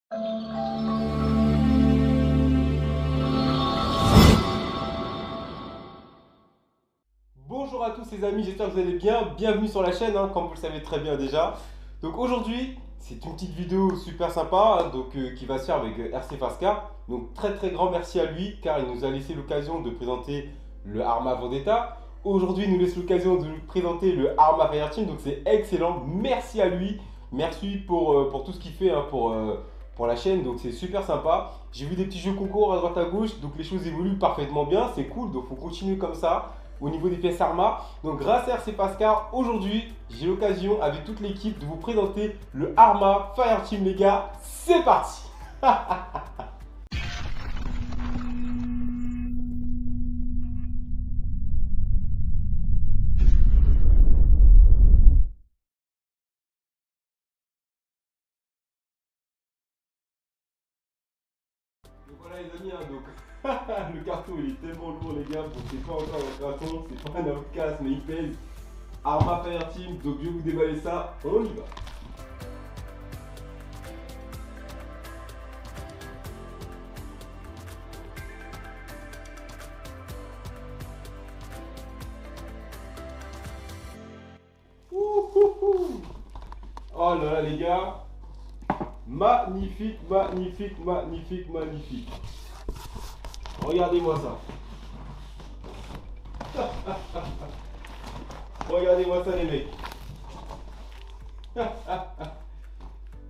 Bonjour à tous les amis, j'espère que vous allez bien. Bienvenue sur la chaîne, comme vous le savez très bien déjà. Donc aujourd'hui, c'est une petite vidéo super sympa qui va se faire avec RC Fascar. Donc très grand merci à lui car il nous a laissé l'occasion de présenter le Arma Vendetta. Aujourd'hui, il nous laisse l'occasion de nous présenter le Arma Fireteam. Donc c'est excellent, merci à lui. Merci pour tout ce qu'il fait pour la chaîne, donc c'est super sympa. J'ai vu des petits jeux concours à droite à gauche, donc les choses évoluent parfaitement bien, c'est cool, donc faut continuer comme ça au niveau des pièces Arma. Donc grâce à RC Pascal, aujourd'hui, j'ai l'occasion avec toute l'équipe de vous présenter le Arma Fireteam les gars. C'est parti. Donc voilà les amis, le carton il est tellement lourd les gars, donc c'est pas encore un carton, c'est pas un outcast mais il pèse. Arma Fireteam, donc je vais vous déballer ça, on y va. Ouhouhou. Oh là là les gars, magnifique, magnifique, magnifique, magnifique. Regardez-moi ça. Regardez-moi ça les mecs.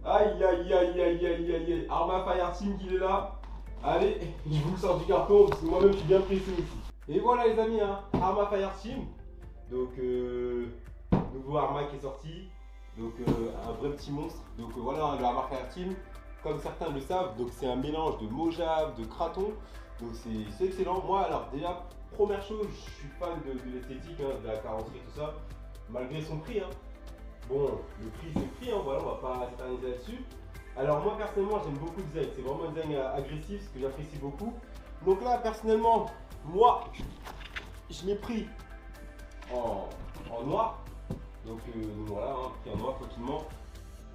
Aïe aïe aïe aïe aïe aïe aïe. Arma Fireteam qui est là. Allez, je vous le sors du carton parce que moi-même je suis bien pressé aussi. Et voilà les amis, Arma Fireteam. Donc nouveau Arma qui est sorti. Donc un vrai petit monstre. Donc voilà le Arma Fireteam. Comme certains le savent, donc c'est un mélange de Mojave, de Kraton. Donc c'est excellent. Moi alors déjà, première chose, je suis fan de l'esthétique, de la carrosserie, tout ça. Malgré son prix. Bon, le prix c'est le prix, voilà, on va pas s'éterniser là-dessus. Alors moi personnellement j'aime beaucoup le design, c'est vraiment un design agressif, ce que j'apprécie beaucoup. Donc là personnellement, moi je l'ai pris en noir. Donc voilà, pris en noir tranquillement.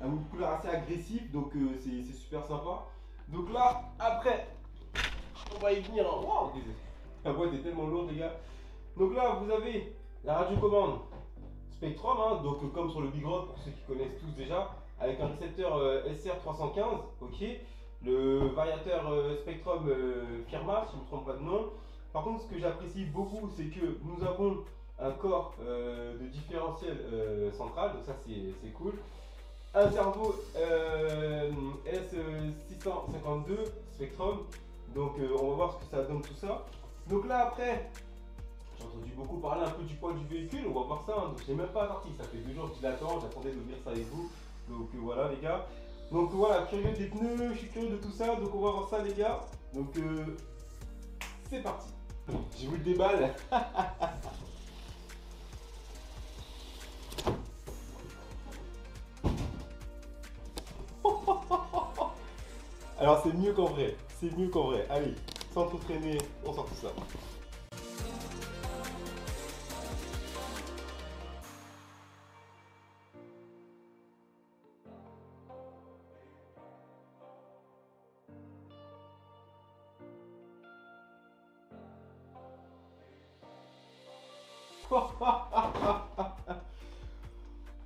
Une couleur assez agressive, donc c'est super sympa. Donc là, après, on va y venir. Wow, la boîte est tellement lourde les gars. Donc là vous avez la radiocommande Spectrum, donc comme sur le Big Rod pour ceux qui connaissent tous déjà, avec un récepteur SR315, ok. Le variateur Spectrum Firma, si je ne me trompe pas de nom. Par contre, ce que j'apprécie beaucoup, c'est que nous avons un corps de différentiel central, donc ça c'est cool. Un cerveau S652 Spectrum, donc on va voir ce que ça donne tout ça. Donc là après, j'ai entendu beaucoup parler un peu du poids du véhicule, on va voir ça, donc je n'ai même pas sorti, ça fait 2 jours que je l'attends, j'attendais de dire ça avec vous, donc voilà les gars. Donc voilà, curieux des pneus, je suis curieux de tout ça, donc on va voir ça les gars. Donc c'est parti, je vous le déballe. Alors c'est mieux qu'en vrai, c'est mieux qu'en vrai, allez, sans trop traîner, on sort tout ça.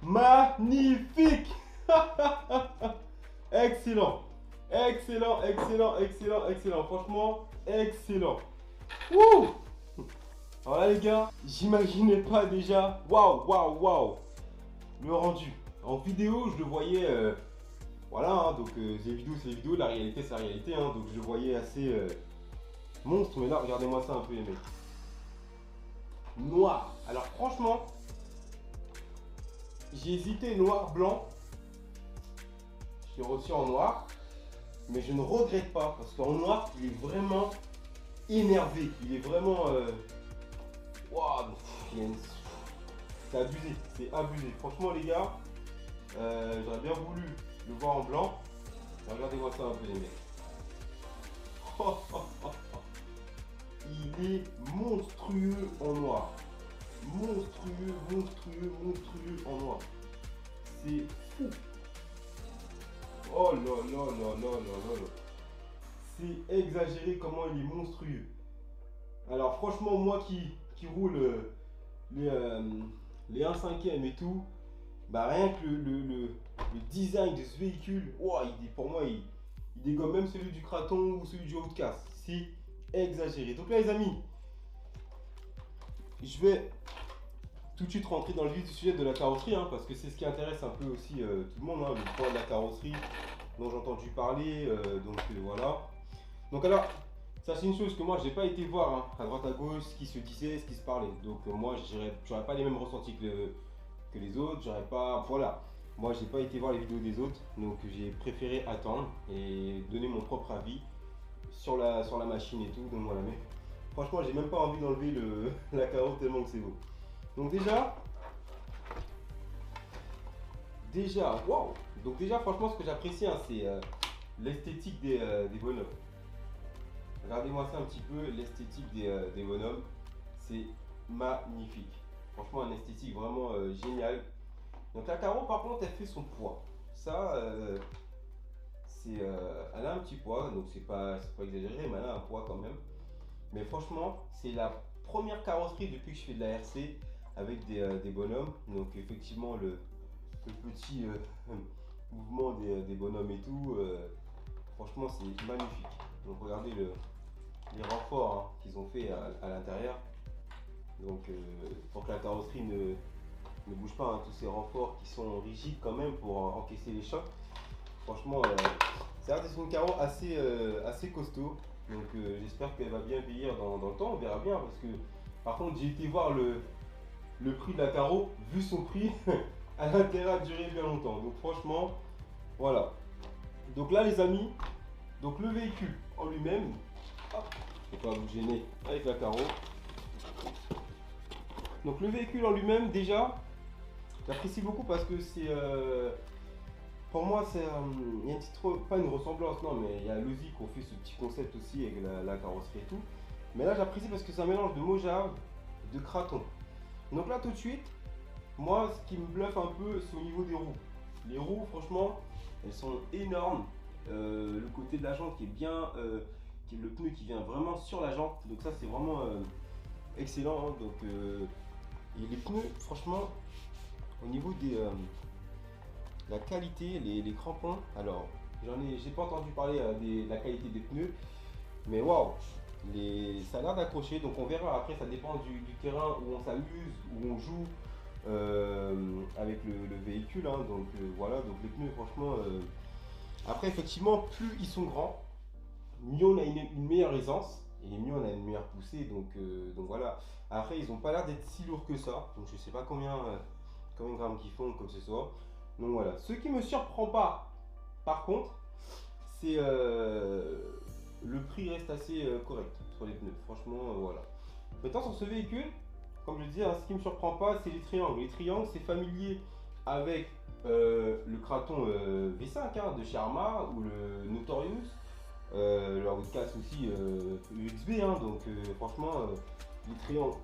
Magnifique. Excellent. Excellent, excellent, excellent, excellent. Franchement, excellent. Wouh. Alors là les gars, j'imaginais pas déjà. Waouh, waouh, waouh. Le rendu. En vidéo, je le voyais. Voilà, donc les vidéos, c'est les vidéos. La réalité, c'est la réalité. Donc je le voyais assez monstre. Mais là, regardez-moi ça un peu les mecs. Noir. Alors franchement, j'ai hésité noir, blanc. Je l'ai reçu en noir. Mais je ne regrette pas parce qu'en noir, il est vraiment énervé. Il est vraiment... Waouh, c'est abusé, c'est abusé. Franchement les gars, j'aurais bien voulu le voir en blanc. Regardez-moi ça un peu les mecs. Il est monstrueux en noir. Monstrueux, monstrueux, monstrueux en noir. C'est fou. Oh là là là là là là. C'est exagéré comment il est monstrueux. Alors franchement, moi qui roule les 1/5e et tout, bah rien que le design de ce véhicule, wow, pour moi, il dégomme même celui du Kraton ou celui du Outcast. C'est exagéré. Donc là les amis, je vais tout de suite rentrer dans le vif du sujet de la carrosserie, hein, parce que c'est ce qui intéresse un peu aussi tout le monde, hein, le poids de la carrosserie dont j'ai entendu parler, voilà. Donc alors, ça c'est une chose que moi j'ai pas été voir hein, à droite à gauche, ce qui se disait, ce qui se parlait. Donc moi j'aurais pas les mêmes ressentis que les autres, j'aurais pas, voilà. Moi j'ai pas été voir les vidéos des autres, donc j'ai préféré attendre et donner mon propre avis sur la machine et tout, donc voilà. Mais franchement j'ai même pas envie d'enlever la carreau tellement que c'est beau. Donc déjà, waouh. Donc déjà franchement ce que j'apprécie hein, c'est l'esthétique des bonhommes. Regardez-moi ça un petit peu, l'esthétique des bonhommes, c'est magnifique. Franchement un esthétique vraiment génial. Donc la carreau par contre elle fait son poids. Ça elle a un petit poids, donc c'est pas exagéré, mais elle a un poids quand même. Mais franchement c'est la première carrosserie depuis que je fais de la RC avec des bonhommes. Donc effectivement le petit mouvement des bonhommes et tout, franchement c'est magnifique. Donc regardez les renforts hein, qu'ils ont fait à l'intérieur. Donc pour que la carrosserie ne bouge pas, hein, tous ces renforts qui sont rigides quand même pour encaisser les chocs. Franchement, c'est une carreau assez costaud. Donc j'espère qu'elle va bien vieillir dans le temps, on verra bien. Parce que par contre j'ai été voir le prix de la carreau, vu son prix, elle a intérêt à durer bien longtemps. Donc franchement, voilà. Donc là les amis, donc le véhicule en lui-même, je ne vais pas vous gêner avec la carreau. Donc le véhicule en lui-même déjà, j'apprécie beaucoup parce que c'est, pour moi c'est, il y a une petite, pas une ressemblance, non mais il y a Lozi qui ont fait ce petit concept aussi avec la carrosserie et tout. Mais là j'apprécie parce que c'est un mélange de Mojave, de Kraton. Donc là tout de suite, moi ce qui me bluffe un peu c'est au niveau des roues. Les roues franchement, elles sont énormes. Le côté de la jante qui est bien, qui est le pneu qui vient vraiment sur la jante. Donc ça c'est vraiment excellent. Hein. Donc et les pneus franchement au niveau de la qualité, les crampons. Alors j'ai pas entendu parler de la qualité des pneus, mais waouh, ça a l'air d'accrocher. Donc on verra après, ça dépend du terrain où on s'amuse, où on joue avec le véhicule. Hein. Donc voilà, donc les pneus franchement. Après effectivement, plus ils sont grands, mieux on a une meilleure aisance et mieux on a une meilleure poussée. Donc voilà. Après ils n'ont pas l'air d'être si lourds que ça. Donc je sais pas combien de grammes qu'ils font comme ce soit. Donc voilà. Ce qui me surprend pas, par contre, c'est le prix reste assez correct sur les pneus. Franchement voilà. Maintenant sur ce véhicule, comme je disais, hein, ce qui me surprend pas, c'est les triangles. Les triangles, c'est familier avec le Kraton V5 hein, de chez Arma ou le Notorious, le Outcast aussi UXB. Hein, donc franchement, les triangles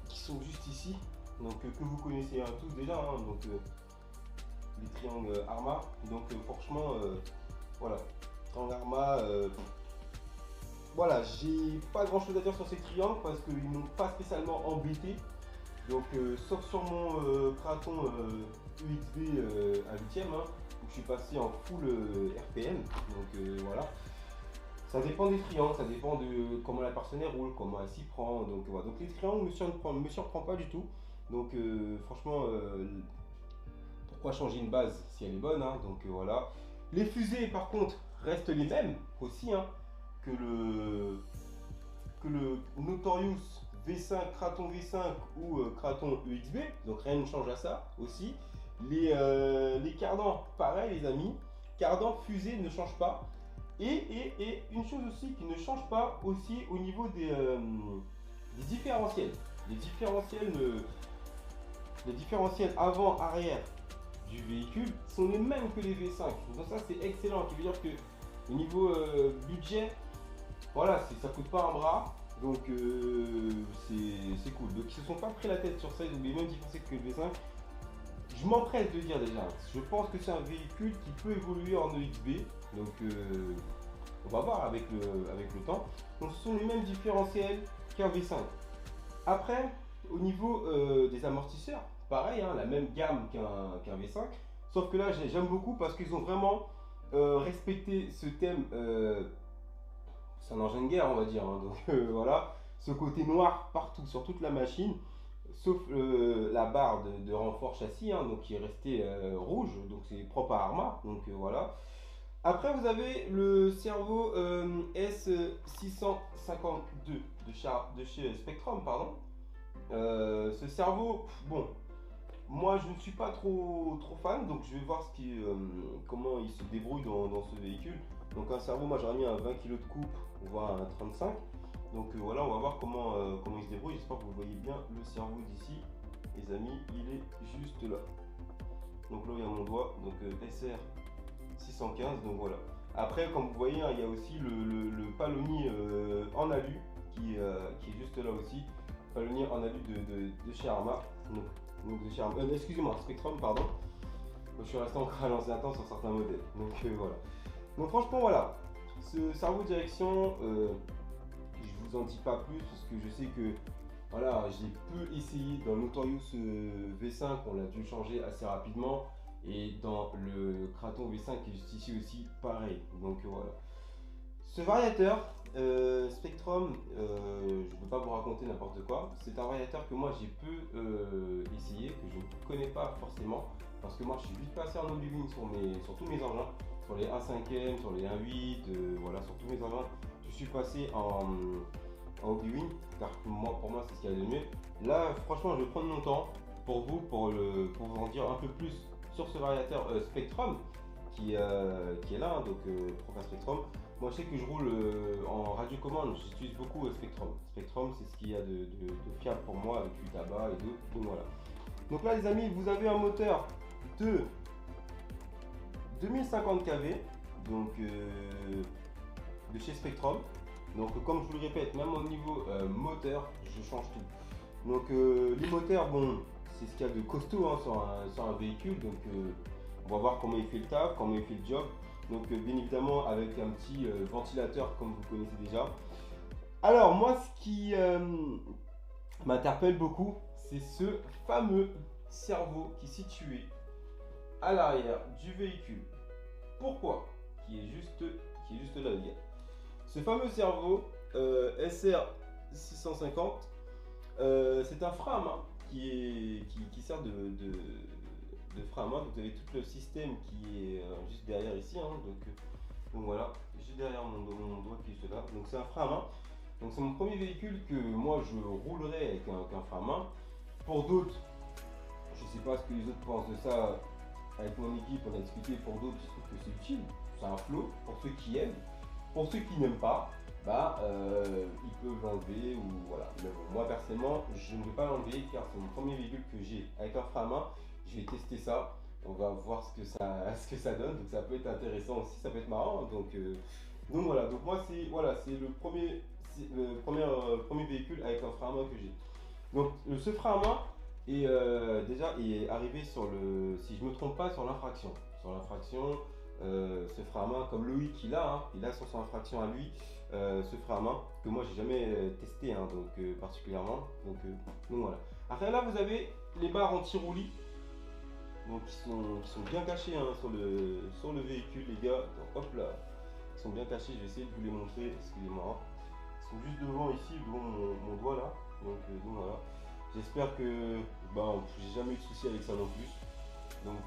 qui sont juste ici, donc que vous connaissez hein, tous déjà. Hein, donc les triangles Arma. Donc franchement, voilà, triangle Arma. Voilà, j'ai pas grand chose à dire sur ces triangles parce qu'ils m'ont pas spécialement embêté. Donc sauf sur mon Kraton UXB à 8ème, hein, où je suis passé en full RPM. Donc voilà. Ça dépend des triangles, ça dépend de comment la personne roule, comment elle s'y prend. Donc voilà. Donc les triangles me surprend pas du tout. Donc franchement, pourquoi changer une base si elle est bonne hein, donc voilà. Les fusées par contre restent les mêmes aussi hein, que le Notorious V5, Kraton V5 ou Kraton UXB, donc rien ne change à ça aussi. Les cardans, pareil les amis, cardans fusée ne change pas. Et une chose aussi qui ne change pas aussi au niveau des différentiels. Les différentiels avant-arrière du véhicule sont les mêmes que les V5. Donc ça c'est excellent, qui veut dire que au niveau budget, voilà, ça coûte pas un bras. Donc c'est cool. Donc ils se sont pas pris la tête sur ça, ils ont les mêmes différentiels que le V5. je m'empresse de dire déjà, je pense que c'est un véhicule qui peut évoluer en EXB, donc on va voir avec le temps. Donc ce sont les mêmes différentiels qu'un V5. Après, au niveau des amortisseurs, pareil, hein, la même gamme qu'un V5, sauf que là j'aime beaucoup parce qu'ils ont vraiment respecté ce thème, c'est un engin de guerre on va dire, hein, donc voilà, ce côté noir partout sur toute la machine, sauf la barre de renfort châssis, hein, donc qui est restée rouge, donc c'est propre à Arma, donc voilà. Après, vous avez le cerveau S652 de chez Spectrum, pardon. Ce cerveau, bon, moi je ne suis pas trop fan, donc je vais voir comment il se débrouille dans ce véhicule. Donc un cerveau, moi j'aurais mis un 20 kg de coupe, voire un 35. Donc voilà, on va voir comment il se débrouille. J'espère que vous voyez bien le cerveau d'ici. Les amis, il est juste là. Donc là, il y a mon doigt, donc SR 615, donc voilà. Après, comme vous voyez, hein, il y a aussi le palonnier en alu qui est juste là aussi. Palonnier en alu de chez Arma. Donc de chez Arma. Excusez-moi, Spectrum, pardon. Je suis resté encore à l'ancien temps sur certains modèles. Donc voilà. Donc franchement, voilà. Ce cerveau de direction, je vous en dis pas plus parce que je sais que voilà, j'ai peu essayé dans l'Autorius V5, on l'a dû changer assez rapidement. Et dans le Kraton V5 qui est juste ici aussi, pareil. Donc voilà. Ce variateur Spectrum, je ne peux pas vous raconter n'importe quoi. C'est un variateur que moi j'ai peu essayé, que je ne connais pas forcément. Parce que moi je suis vite passé en Oblivion sur tous mes engins. Sur les 1.5e, sur les 1.8, voilà, sur tous mes engins. Je suis passé en Oblivion, car pour moi c'est ce qu'il y a de mieux. Là franchement je vais prendre mon temps pour vous en dire un peu plus sur ce variateur Spectrum qui est là, hein, donc Profa Spectrum. Moi je sais que je roule en radiocommande, j'utilise beaucoup Spectrum. Spectrum c'est ce qu'il y a de fiable pour moi avec 8 tabac et d'autres, donc voilà. Donc là les amis, vous avez un moteur de 2050 kV, donc de chez Spectrum. Donc comme je vous le répète, même au niveau moteur, je change tout. Donc les moteurs, bon, c'est ce qu'il y a de costaud hein, sur un véhicule. Donc on va voir comment il fait le taf, comment il fait le job. Donc bien évidemment avec un petit ventilateur comme vous connaissez déjà. Alors moi ce qui m'interpelle beaucoup, c'est ce fameux cerveau qui est situé à l'arrière du véhicule. Pourquoi? Qui est juste là les gars. Ce fameux cerveau SR 650, c'est un frein à main qui sert de frein à main. Donc vous avez tout le système qui est juste derrière ici, hein, donc voilà, juste derrière mon doigt qui est juste là. Donc c'est un frein à main. Donc c'est mon premier véhicule que moi je roulerai avec un frein à main. Pour d'autres, je sais pas ce que les autres pensent de ça. Avec mon équipe, on a discuté. Pour d'autres, je trouve que c'est utile. C'est un flow pour ceux qui aiment. Pour ceux qui n'aiment pas, ils peuvent l'enlever ou voilà. Mais bon, moi personnellement, je ne vais pas l'enlever car c'est mon premier véhicule que j'ai avec un frein à main. Je vais tester ça. On va voir ce que ça donne. Donc ça peut être intéressant aussi, ça peut être marrant. Donc voilà. Donc moi c'est le premier véhicule avec un frein à main que j'ai. Donc ce frein à main est arrivé sur si je me trompe pas, sur l'infraction. Sur l'infraction. Ce frein à main comme Loïc il a son infraction à lui, ce frein à main que moi j'ai jamais testé hein, donc particulièrement donc voilà. Après là vous avez les barres anti-roulis donc qui sont bien cachées hein, sur le véhicule les gars. Donc, hop là, ils sont bien cachés, je vais essayer de vous les montrer, excusez-moi, ils sont juste devant ici, devant mon doigt là, donc voilà. J'espère que j'ai jamais eu de soucis avec ça non plus, donc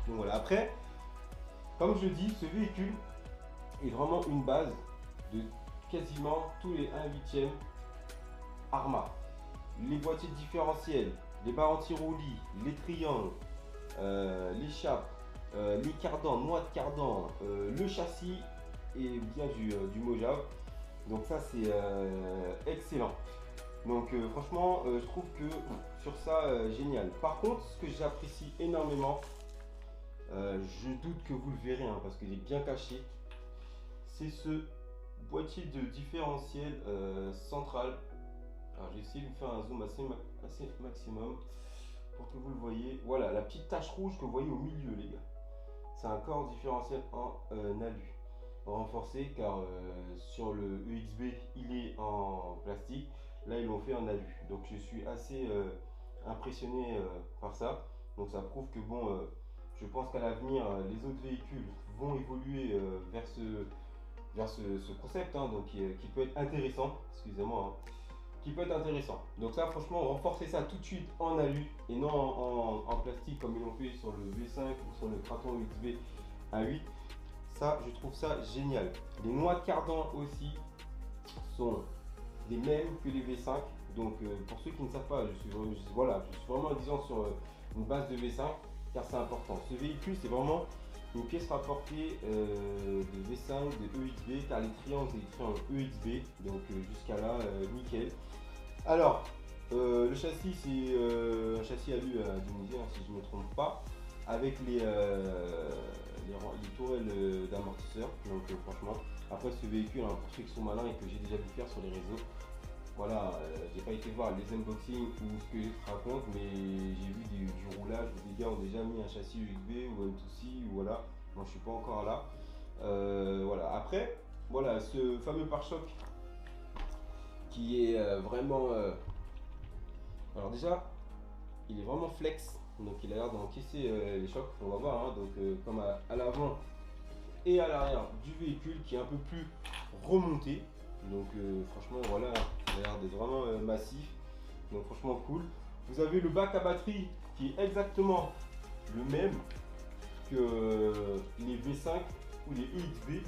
voilà. Après comme je dis, ce véhicule est vraiment une base de quasiment tous les 1/8e Arma. Les boîtiers différentiels, les barres anti-roulis, les triangles, l'échappe, les cardans, noix de cardan, le châssis et bien du Mojave. Donc ça c'est excellent. Donc franchement je trouve que sur ça génial. Par contre ce que j'apprécie énormément, je doute que vous le verrez hein, parce qu'il est bien caché, c'est ce boîtier de différentiel central. Alors j'ai essayé de vous faire un zoom assez maximum pour que vous le voyez. Voilà, la petite tache rouge que vous voyez au milieu, les gars. C'est un corps différentiel en alu renforcé, car sur le EXB, il est en plastique. Là, ils l'ont fait en alu. Donc, je suis assez impressionné par ça. Donc, ça prouve que bon, je pense qu'à l'avenir, les autres véhicules vont évoluer vers ce concept, hein, donc qui peut être intéressant. Excusez-moi. Hein, qui peut être intéressant. Donc ça, franchement, renforcer ça tout de suite en alu et non en plastique comme ils l'ont fait sur le V5 ou sur le Kraton XB A8. Ça, je trouve ça génial. Les noix de cardan aussi sont les mêmes que les V5. Donc pour ceux qui ne savent pas, je suis vraiment disant sur une base de V5 car c'est important. Ce véhicule, c'est vraiment une pièce rapportée de V5, de EXB, car les triangles, c'est des triangles EXB, donc jusqu'à là, nickel. Alors, le châssis, c'est un châssis alu indonésiens, si je ne me trompe pas, avec les tourelles d'amortisseurs. Donc franchement, après ce véhicule, hein, pour ceux qui sont malins et que j'ai déjà vu faire sur les réseaux, voilà, j'ai pas été voir les unboxings ou ce que je te raconte, mais j'ai vu du roulage où des gars ont déjà mis un châssis USB ou un M2C, ou voilà. Moi je suis pas encore là. Voilà. Après, voilà, ce fameux pare-choc qui est vraiment. Alors déjà, il est vraiment flex, donc il a l'air d'encaisser les chocs. On va voir, hein, donc comme à l'avant et à l'arrière du véhicule qui est un peu plus remonté. Donc franchement voilà, il a l'air d'être vraiment massif, donc franchement cool. Vous avez le bac à batterie qui est exactement le même que les V5 ou les EXB.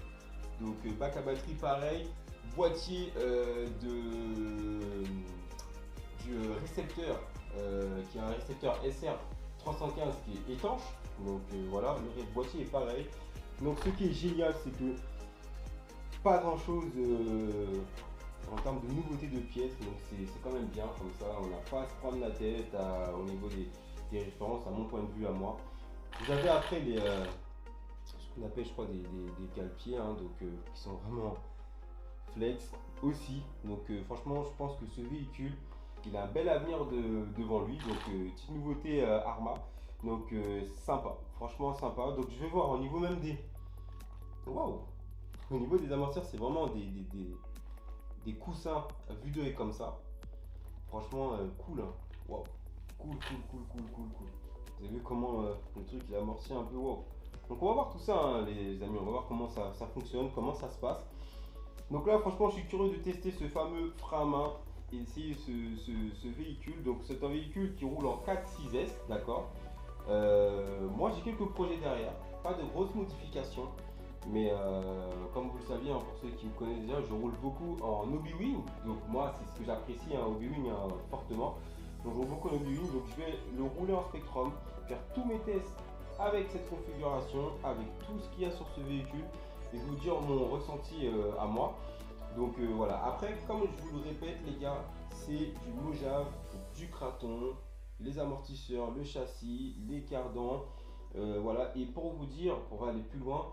Donc bac à batterie pareil, boîtier du récepteur qui est un récepteur SR 315 qui est étanche. Donc voilà, le boîtier est pareil. Donc ce qui est génial, c'est que pas grand chose en termes de nouveauté de pièces, donc c'est quand même bien comme ça, on n'a pas à se prendre la tête au niveau des références, à mon point de vue à moi. Vous avez après ce qu'on appelle je crois des cale-pieds, hein, donc qui sont vraiment flex aussi. Donc franchement je pense que ce véhicule il a un bel avenir devant lui. Donc petite nouveauté Arma, donc sympa, franchement sympa. Donc je vais voir au niveau même des waouh. Au niveau des amortisseurs, c'est vraiment des coussins à vue d'œil comme ça. Franchement, cool. Hein. Wow. Cool. Vous avez vu comment le truc il amortit un peu. Wow. Donc on va voir tout ça, hein, les amis. On va voir comment ça fonctionne, comment ça se passe. Donc là, franchement, je suis curieux de tester ce fameux frein à main et essayer ce véhicule. Donc c'est un véhicule qui roule en 4.6S, d'accord. Moi, j'ai quelques projets derrière. Pas de grosses modifications. Mais comme vous le saviez, hein, pour ceux qui me connaissent déjà, je roule beaucoup en Hobbywing. Donc moi, c'est ce que j'apprécie, hein, Hobbywing fortement. Donc je roule beaucoup en Hobbywing. Donc je vais le rouler en Spectrum, faire tous mes tests avec cette configuration, avec tout ce qu'il y a sur ce véhicule et vous dire mon ressenti à moi. Donc voilà. Après, comme je vous le répète, les gars, c'est du Mojave, du Kraton, les amortisseurs, le châssis, les cardans. Voilà. Et pour vous dire, pour aller plus loin,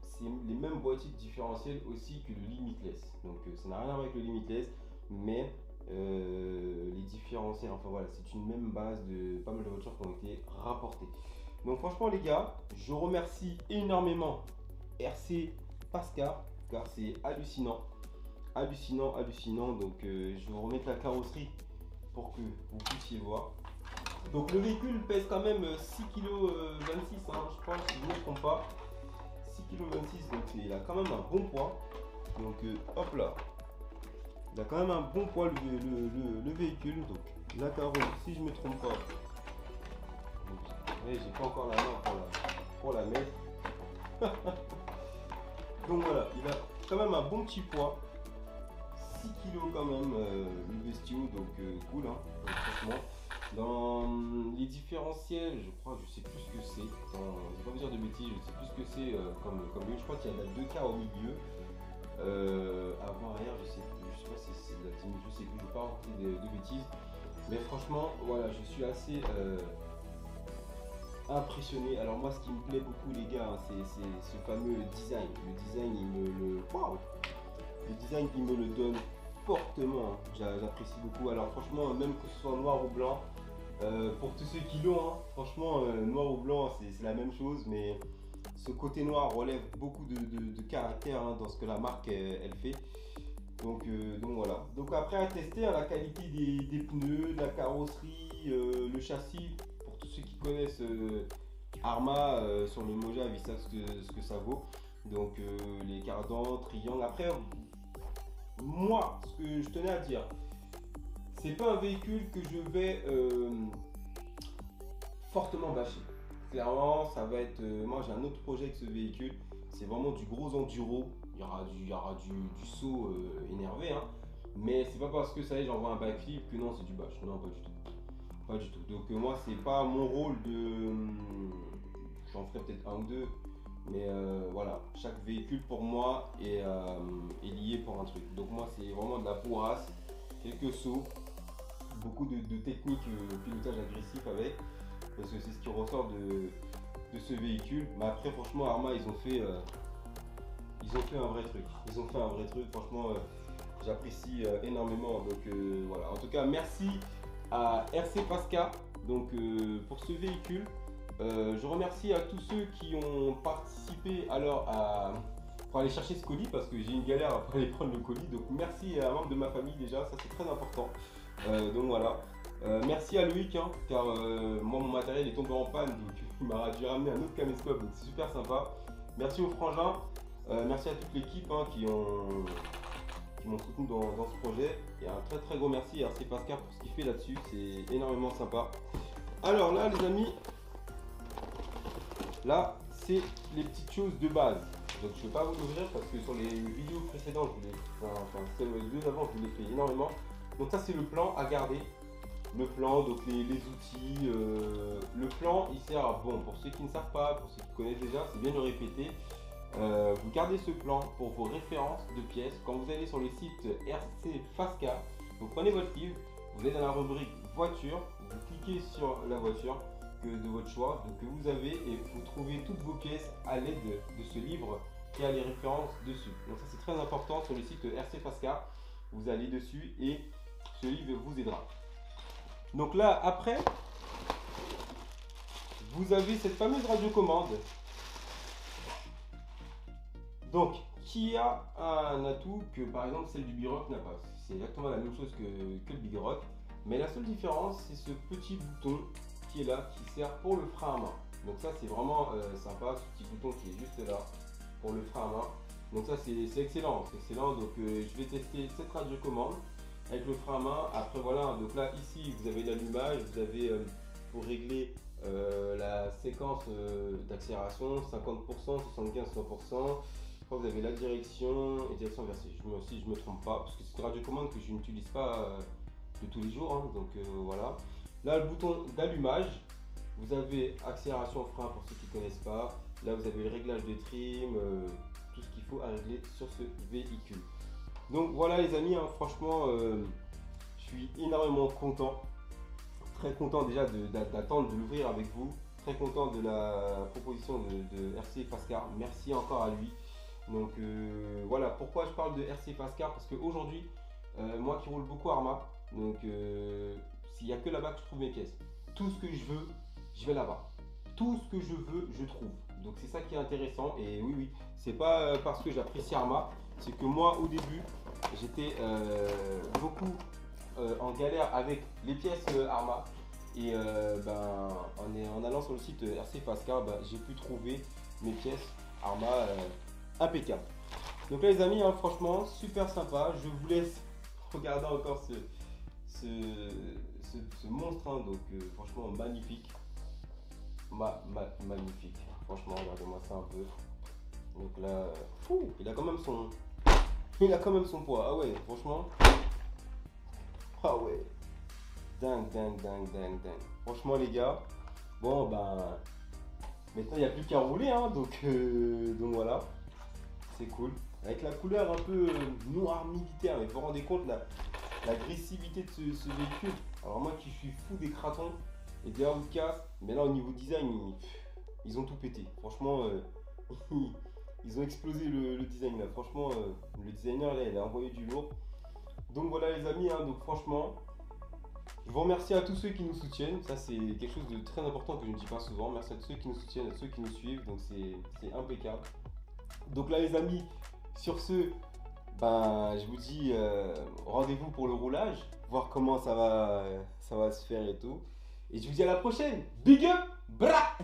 c'est les mêmes boîtiers différentiels aussi que le Limitless. Donc ça n'a rien à voir avec le Limitless, mais les différentiels, enfin voilà, c'est une même base de pas mal de voitures qui ont été rapportées. Donc franchement les gars, je remercie énormément RC Pascal, car c'est hallucinant. Donc je vais vous remettre la carrosserie pour que vous puissiez voir. Donc le véhicule pèse quand même 6,26 kg, hein, je pense, si je ne me trompe pas. 6,26 kg, donc il a quand même un bon poids. Donc hop là, il a quand même un bon poids le véhicule. Donc la carrosserie, si je ne me trompe pas, j'ai pas encore la main pour la mettre. Donc voilà, il a quand même un bon petit poids. 6 kg quand même le bestiau, donc cool, hein, donc, franchement. Dans les différentiels, je crois, je sais plus ce que c'est. Je vais pas vous dire de bêtises, je sais plus ce que c'est comme lui. Je crois qu'il y a 2 quarts au milieu. Avant, arrière, je sais pas si c'est de la team, je sais plus, je vais pas raconter de bêtises. Mais franchement, voilà, je suis assez impressionné. Alors moi, ce qui me plaît beaucoup, les gars, hein, c'est ce fameux design. Le design, le design, il me le donne fortement. Hein. J'apprécie beaucoup. Alors franchement, même que ce soit noir ou blanc, Pour tous ceux qui l'ont, hein, franchement, noir ou blanc, c'est la même chose, mais ce côté noir relève beaucoup de caractère hein, dans ce que la marque elle fait. Donc voilà. Donc après à tester hein, la qualité des pneus, de la carrosserie, le châssis, pour tous ceux qui connaissent Arma sur le Mojave, ils savent ce que ça vaut. Donc les cardans, triangles. Après, moi, ce que je tenais à dire, c'est pas un véhicule que je vais fortement bâcher. Clairement, ça va être. Moi, j'ai un autre projet avec ce véhicule. C'est vraiment du gros enduro. Il y aura du saut énervé. Hein. Mais c'est pas parce que ça y est, j'envoie un backflip que non, c'est du bâche. Non, pas du tout. Pas du tout. Donc, moi, c'est pas mon rôle de. J'en ferai peut-être un ou deux. Mais voilà, chaque véhicule pour moi est lié pour un truc. Donc, moi, c'est vraiment de la bourrasse, quelques sauts, beaucoup de techniques pilotage agressif avec. Parce que c'est ce qui ressort de ce véhicule. Mais après, franchement, Arma, ils ont fait un vrai truc. Ils ont fait un vrai truc. Franchement, j'apprécie énormément. Donc voilà. En tout cas, merci à RC Pasca donc, pour ce véhicule. Je remercie à tous ceux qui ont participé alors pour aller chercher ce colis parce que j'ai une galère pour aller prendre le colis. Donc merci à un membre de ma famille déjà, ça c'est très important. Donc voilà. Merci à Loïc, hein, car moi mon matériel est tombé en panne, donc il m'a dû ramener un autre caméscope, donc c'est super sympa. Merci aux frangins, merci à toute l'équipe hein, qui m'ont soutenu dans ce projet. Et un très très gros merci à RC Pascal pour ce qu'il fait là-dessus, c'est énormément sympa. Alors là les amis, là c'est les petites choses de base. Donc je ne vais pas vous l'ouvrir parce que sur les vidéos précédentes, celles deux d'avant, je vous l'ai fait énormément. Donc ça c'est le plan à garder. Le plan, donc les outils, le plan il sert à, bon, pour ceux qui ne savent pas, pour ceux qui connaissent déjà, c'est bien de le répéter. Vous gardez ce plan pour vos références de pièces. Quand vous allez sur le site RC Fasca, vous prenez votre livre, vous allez dans la rubrique voiture, vous cliquez sur la voiture de votre choix, donc que vous avez et vous trouvez toutes vos pièces à l'aide de ce livre qui a les références dessus. Donc ça c'est très important sur le site RC Fasca, vous allez dessus et ce livre vous aidera. Donc là, après, vous avez cette fameuse radiocommande. Donc, qui a un atout que, par exemple, celle du Biroc n'a pas. C'est exactement la même chose que le Biroc. Mais la seule différence, c'est ce petit bouton qui est là, qui sert pour le frein à main. Donc ça, c'est vraiment sympa, ce petit bouton qui est juste là, pour le frein à main. Donc ça, c'est excellent. C'est excellent. Donc, je vais tester cette radiocommande avec le frein à main. Après voilà, donc là ici vous avez l'allumage, vous avez pour régler la séquence d'accélération 50%, 75, 100%. Je crois que vous avez la direction et direction inversée. Si je me trompe pas, parce que c'est une radiocommande que je n'utilise pas de tous les jours. Hein, donc voilà. Là le bouton d'allumage, vous avez accélération, frein pour ceux qui ne connaissent pas. Là vous avez le réglage de trim, tout ce qu'il faut à régler sur ce véhicule. Donc voilà les amis, hein, franchement je suis énormément content, très content déjà d'attendre de l'ouvrir avec vous, très content de la proposition de RC Fascar, merci encore à lui. Donc voilà pourquoi je parle de RC Fascar, parce qu'aujourd'hui moi qui roule beaucoup Arma, donc s'il n'y a que là-bas que je trouve mes pièces, tout ce que je veux, je vais là-bas, tout ce que je veux, je trouve. Donc c'est ça qui est intéressant et oui, c'est pas parce que j'apprécie Arma, c'est que moi au début j'étais beaucoup en galère avec les pièces Arma et en allant sur le site RC Fasca, j'ai pu trouver mes pièces Arma impeccables. Donc là les amis, hein, franchement super sympa, je vous laisse regarder encore ce monstre, hein, donc franchement magnifique, magnifique, franchement regardez-moi ça un peu. Donc là, il a quand même son poids. Ah ouais, franchement. Ah ouais. Dingue. Franchement les gars. Bon maintenant il n'y a plus qu'à rouler hein, donc voilà. C'est cool. Avec la couleur un peu noir militaire, mais vous vous rendez compte l'agressivité de ce véhicule. Alors moi qui suis fou des cratons et des outcasts, mais là au niveau design, ils ont tout pété. Franchement, ils ont explosé le design là. Franchement, le designer là, il a envoyé du lourd. Donc voilà les amis, hein, donc franchement, Je vous remercie à tous ceux qui nous soutiennent. Ça, c'est quelque chose de très important que je ne dis pas souvent. Merci à tous ceux qui nous soutiennent, à ceux qui nous suivent. Donc, c'est impeccable. Donc là, les amis, sur ce, ben, je vous dis rendez-vous pour le roulage, voir comment ça va se faire et tout. Et je vous dis à la prochaine. Big up, bra!